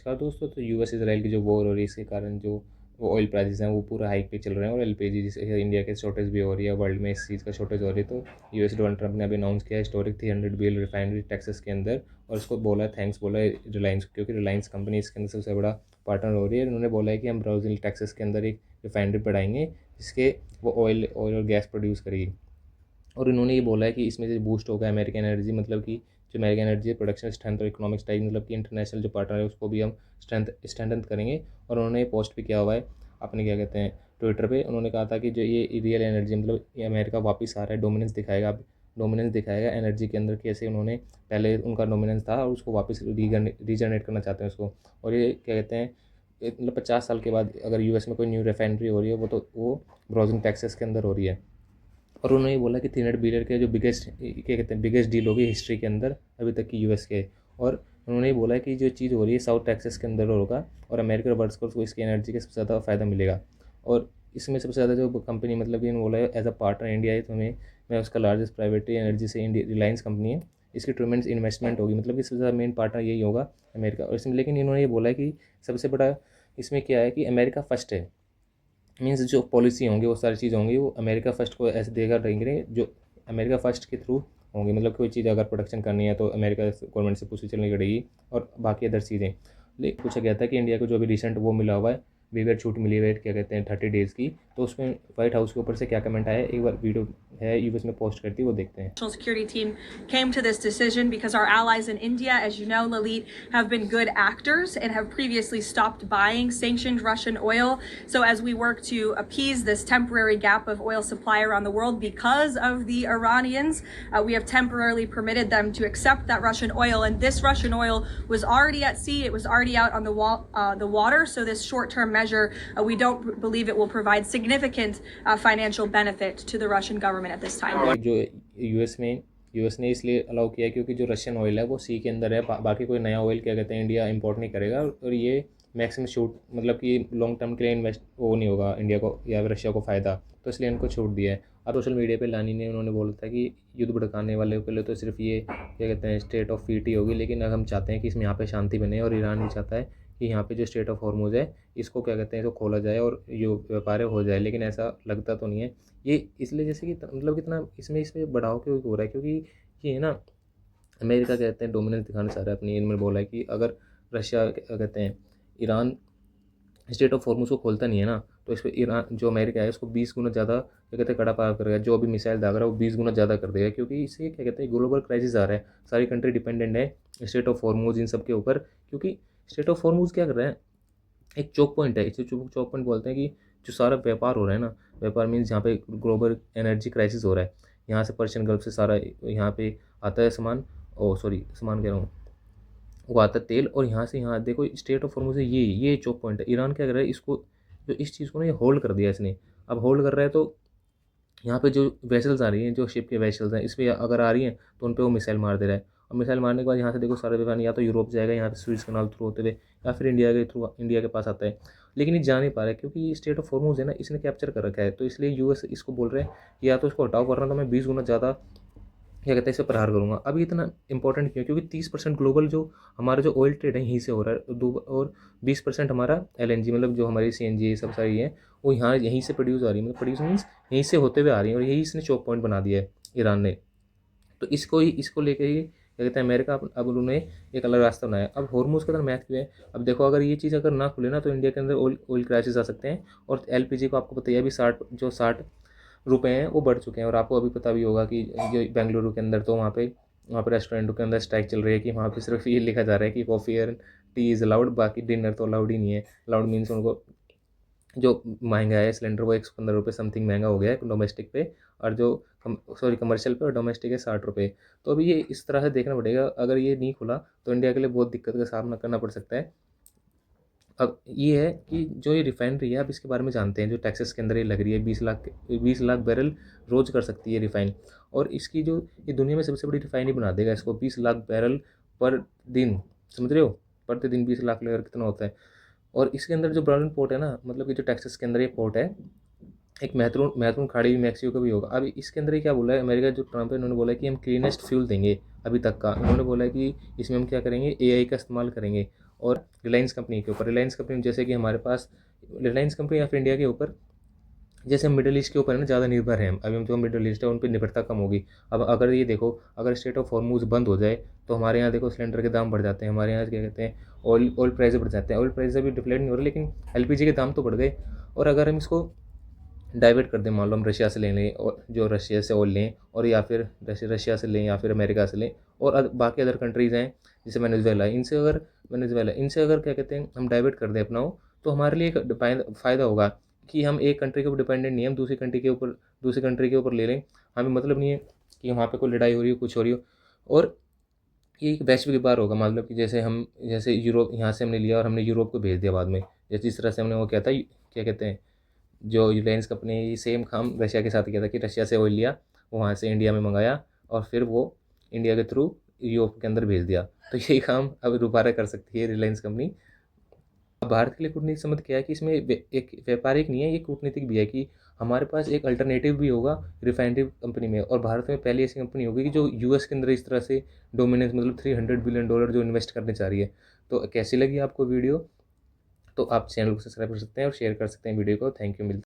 नमस्कार दोस्तों। तो यूएस इजराइल की जो वॉर हो रही है, इसके कारण जो वो ऑयल प्राइसेस हैं वो पूरा हाइक पे चल रहे हैं और एलपीजी जिसे इंडिया के शॉर्टेज भी हो रही है, वर्ल्ड में इस चीज़ का शॉर्टेज हो रही है। तो यूएस डोनाल्ड ट्रंप ने अभी अनाउंस किया हिस्टोरिक 300 बिलियन रिफाइनरी टेक्सास के अंदर, और इसको बोला है थैंक्स बोला है रिलायंस, क्योंकि रिलायंस कंपनी इसके अंदर सबसे बड़ा पार्टनर हो रही है। उन्होंने बोला है कि हम ब्राज़ील टेक्सास के अंदर एक रिफाइनरी बढ़ाएंगे जिसके वो ऑयल और गैस प्रोड्यूस करेगी। और इन्होंने ये बोला है कि इसमें से बूस्ट होगा अमेरिकन एनर्जी, मतलब कि जो अमेरिकन एनर्जी प्रोडक्शन स्ट्रेंथ और इकोनॉमिक स्ट्राइक, मतलब कि इंटरनेशनल जो पार्टनर है उसको भी हम स्ट्रेंथन करेंगे। और उन्होंने ये पोस्ट भी किया हुआ है अपने क्या कहते हैं ट्विटर पे। उन्होंने कहा था कि जो ये रियल एनर्जी, मतलब ये अमेरिका वापस आ रहा है, डोमिनेंस दिखाएगा, अब डोमिनेंस दिखाएगा एनर्जी के अंदर। कैसे उन्होंने पहले उनका डोमिनेंस था और उसको वापस रीजनरेट करना चाहते हैं उसको। और ये क्या कहते हैं मतलब 50 साल के बाद अगर यूएस में कोई न्यू रिफाइनरी हो रही है वो ब्राउजिंग टेक्सास के अंदर हो रही है। और उन्होंने ये बोला कि 300 बिलियन के जो बिगेस्ट क्या कहते हैं बिगेस्ट डील होगी हिस्ट्री के अंदर अभी तक की यूएस के। और उन्होंने ये बोला कि जो चीज़ हो रही है साउथ टेक्सास के अंदर होगा और अमेरिकन वर्कर्स को इसकी एनर्जी के सबसे ज़्यादा फ़ायदा मिलेगा। और इसमें सबसे ज़्यादा जो कंपनी, मतलब कि बोला है एज अ पार्टनर इंडिया है, तो हमें मैं उसका लार्जेस्ट प्राइवेट एनर्जी से इंडिया रिलायंस कंपनी है, इसकी ट्रिमेंड्स इन्वेस्टमेंट होगी, मतलब कि सबसे ज़्यादा मेन पार्टनर यही होगा अमेरिका। और इसमें लेकिन इन्होंने ये बोला है कि सबसे बड़ा इसमें क्या है कि अमेरिका फर्स्ट है, मीन्स जो पॉलिसी होंगी वो सारी चीज़ होंगी वो अमेरिका फ़र्स्ट को ऐसे देगा रहेंगे जो अमेरिका फ़र्स्ट के थ्रू होंगी। मतलब कोई चीज़ अगर प्रोडक्शन करनी है तो अमेरिका गवर्नमेंट से पूछी चलनी पड़ेगी और बाकी अदर चीज़ें। लेकिन पूछा गया था कि इंडिया को जो अभी रिसेंट वो मिला हुआ है वीवर छूट मिली है क्या कहते हैं 30 डेज़ की, तो उसमें व्हाइट हाउस के ऊपर से क्या कमेंट आया है, एक बार वीडियो है यूएस में पोस्ट करती है वो देखते हैं। National security team came to this decision because our allies in India, as you know, Lalit, have been good actors and have previously stopped buying sanctioned Russian oil. So as we work to appease this temporary gap of oil supply around the world because of the Iranians, we have temporarily permitted them to accept that Russian oil. And this Russian oil was already at sea; it was already out on the water. So this short-term measure, we don't believe it will provide significant financial benefit to the Russian government at this time. जो US ने इसलिए allow किया क्योंकि जो Russian oil है वो सी के अंदर है, बाकी कोई नया ऑयल क्या कहते हैं इंडिया इंपोर्ट नहीं करेगा। और ये मैक्सिमम छूट, मतलब कि लॉन्ग टर्म के लिए इन्वेस्ट वो नहीं होगा इंडिया को या रशिया को फ़ायदा, तो इसलिए इनको छूट दिया है। अब सोशल मीडिया पे लानी ने उन्होंने बोला था कि युद्ध भड़काने वाले के लिए तो सिर्फ ये क्या कहते हैं स्टेट ऑफ पीटी होगी, लेकिन अब हम चाहते हैं कि इसमें यहाँ पे शांति बने और ईरान भी चाहता है कि यहाँ पे जो स्टेट ऑफ हॉर्मुज़ है इसको क्या कहते हैं इसको खोला जाए और जो व्यापार हो जाए, लेकिन ऐसा लगता तो नहीं है। ये इसलिए जैसे कि मतलब कितना इसमें बढ़ाव क्यों हो रहा है, क्योंकि ये है ना अमेरिका कहते हैं डोमिनेंस दिखाना चाह रहा है अपनी। इनमें बोला है कि अगर रशिया क्या कहते हैं ईरान स्टेट ऑफ हॉर्मुज़ को खोलता नहीं है ना, तो इस पर ईरान जो अमेरिका है उसको 20 गुना ज़्यादा क्या कहते हैं कड़ा पार करेगा, जो अभी मिसाइल दाग रहा है वो 20 गुना ज़्यादा कर देगा, क्योंकि इससे क्या कहते हैं ग्लोबल क्राइसिस आ रहा है। सारी कंट्री डिपेंडेंट है स्टेट ऑफ हॉर्मुज़ इन सब के ऊपर, क्योंकि स्टेट ऑफ हॉर्मुज़ क्या कर रहा है, एक चौक पॉइंट है, इसे चौक पॉइंट बोलते हैं कि जो सारा व्यापार हो रहा है ना, व्यापार मीन्स जहाँ पे ग्लोबल एनर्जी क्राइसिस हो रहा है, यहाँ से पर्शियन गल्फ से सारा यहाँ पे आता है सामान, ओ सॉरी सामान कह रहा हूँ, वो आता है तेल, और यहाँ से यहाँ देखो स्टेट ऑफ हॉर्मुज़ है, ये चौक पॉइंट है। ईरान क्या कर रहा है इसको, जो इस चीज़ को ना ये होल्ड कर दिया इसने, अब होल्ड कर रहा है। तो यहाँ पे जो वेसल्स आ रही हैं, जो शिप के वेसल्स हैं, इस पर अगर आ रही हैं तो उन पे वो मिसाइल मार दे रहा है। और मिसाइल मारने के बाद यहाँ से देखो सारा विमान या तो यूरोप जाएगा यहाँ पे स्विस कनाल थ्रू होते हुए, या फिर इंडिया के थ्रू इंडिया के पास आता है। लेकिन ये जा नहीं पा रहा है क्योंकि ये स्टेट ऑफ हॉर्मुज़ है ना इसने कैप्चर कर रखा है, तो इसलिए यूएस इसको बोल रहे हैं कि या तो इसको हटाओ, वरना तो मैं 20 गुना ज़्यादा क्या कहते हैं इस पर प्रहार करूँगा। अब ये इतना इंपॉर्टेंट क्यों, क्योंकि 30% ग्लोबल जो हमारा जो ऑयल ट्रेड है यहीं से हो रहा है, और 20% हमारा एलएनजी, मतलब जो हमारी सीएनजी सब सारी है वो यहाँ यहीं से प्रोड्यूस आ रही है, मतलब प्रोड्यूस मीन्स यहीं से होते हुए आ रही है, और यही इसने चौक पॉइंट बना दिया है ईरान ने। तो इसको लेकर ही क्या कहते हैं अमेरिका अब उन्होंने एक अलग रास्ता बनाया। अब हॉर्मुज़ का मैथ क्यों है, अब देखो अगर ये चीज़ अगर ना खुले ना तो इंडिया के अंदर ऑयल क्राइसिस आ सकते हैं। और एलपीजी को आपको पता ही है अभी 60 रुपए हैं वो बढ़ चुके हैं। और आपको अभी पता भी होगा कि जो बेंगलुरु के अंदर तो वहाँ पे रेस्टोरेंटों के अंदर स्ट्राइक चल रही है कि वहाँ पे सिर्फ ये लिखा जा रहा है कि coffee and T is allowed, बाकी डिनर तो अलाउड ही नहीं है। अलाउड मीन्स उनको जो महंगा है सिलेंडर वो 115 रुपये समथिंग महंगा हो गया है डोमेस्टिक पे, और जो कमर्शियल पे और डोमेस्टिक है 60 रुपये। तो अभी ये इस तरह से देखना पड़ेगा, अगर ये नहीं खुला तो इंडिया के लिए बहुत दिक्कत का सामना करना पड़ सकता है। अब ये है कि जो ये रिफाइनरी है अब इसके बारे में जानते हैं, जो टेक्सास के अंदर ये लग रही है 20 लाख बैरल रोज़ कर सकती है रिफाइन, और इसकी जो ये दुनिया में सबसे बड़ी रिफाइनरी बना देगा इसको 20 लाख बैरल पर दिन, समझ रहे हो, प्रतिदिन 20 लाख लीटर कितना होता है। और इसके अंदर जो ब्राउन पोर्ट है ना, मतलब कि जो टेक्सास के अंदर ये पोर्ट है एक महत्वपूर्ण खाड़ी भी मैक्सिको का भी होगा। अब इसके अंदर ही क्या बोला है अमेरिका जो ट्रम्प है, उन्होंने बोला है कि हम क्लीनेस्ट फ्यूल देंगे अभी तक का। उन्होंने बोला है कि इसमें हम क्या करेंगे एआई का इस्तेमाल करेंगे, और रिलायंस कंपनी के ऊपर। रिलायंस कंपनी जैसे कि हमारे पास रिलायंस कंपनी ऑफ इंडिया के ऊपर, जैसे हम मिडल ईस्ट के ऊपर है ना ज़्यादा निर्भर हैं, अभी हम जो मिडल ईस्ट है उन पर निर्भरता कम होगी। अब अगर ये देखो, अगर स्ट्रेट ऑफ हॉर्मूज बंद हो जाए तो हमारे यहाँ देखो सिलेंडर के दाम बढ़ जाते हैं, हमारे यहाँ क्या कहते हैं ऑयल प्राइस बढ़ जाते हैं। ऑयल प्राइस अभी डिफ्लेट नहीं हो रहा, लेकिन एलपीजी के दाम तो बढ़ गए। और अगर हम इसको डाइवर्ट कर दें, मान लो हम रशिया से ले लें, और जो रशिया से ऑयल लें, और या फिर रशिया से लें या फिर अमेरिका से लें, और बाकी अदर कंट्रीज़ हैं जैसे वेनेजुएला, इनसे अगर क्या कहते हैं हम डाइवर्ट कर दें अपना हो, तो हमारे लिए एक फ़ायदा होगा कि हम एक कंट्री के ऊपर डिपेंडेंट नहीं है, हम दूसरी कंट्री के ऊपर ले लें। हमें मतलब नहीं है कि वहाँ पे कोई लड़ाई हो रही हो, कुछ हो रही हो। और ये एक वैश्विक व्यापार होगा, मतलब कि जैसे यूरोप यहाँ से हमने लिया और हमने यूरोप को भेज दिया बाद में, जैसे जिस तरह से हमने वो किया था, क्या कहते हैं, जो रिलायंस कंपनी सेम काम रशिया के साथ किया था कि रशिया से ऑयल लिया, वो वहाँ से इंडिया में मंगाया और फिर वो इंडिया के थ्रू यूरोप के अंदर भेज दिया। तो यही काम अब दोबारा कर सकती है रिलायंस कंपनी। अब भारत के लिए कूटनीति संबंध क्या है कि इसमें एक व्यापारिक नहीं है, ये कूटनीतिक भी है कि हमारे पास एक अल्टरनेटिव भी होगा रिफाइनरी कंपनी में। और भारत में पहली ऐसी कंपनी होगी कि जो यूएस के अंदर इस तरह से डोमिनेंस, मतलब $300 बिलियन जो इन्वेस्ट करने चाह रही है। तो कैसी लगी आपको वीडियो? तो आप चैनल को सब्सक्राइब कर सकते हैं और शेयर कर सकते हैं वीडियो को। Thank you. मिलते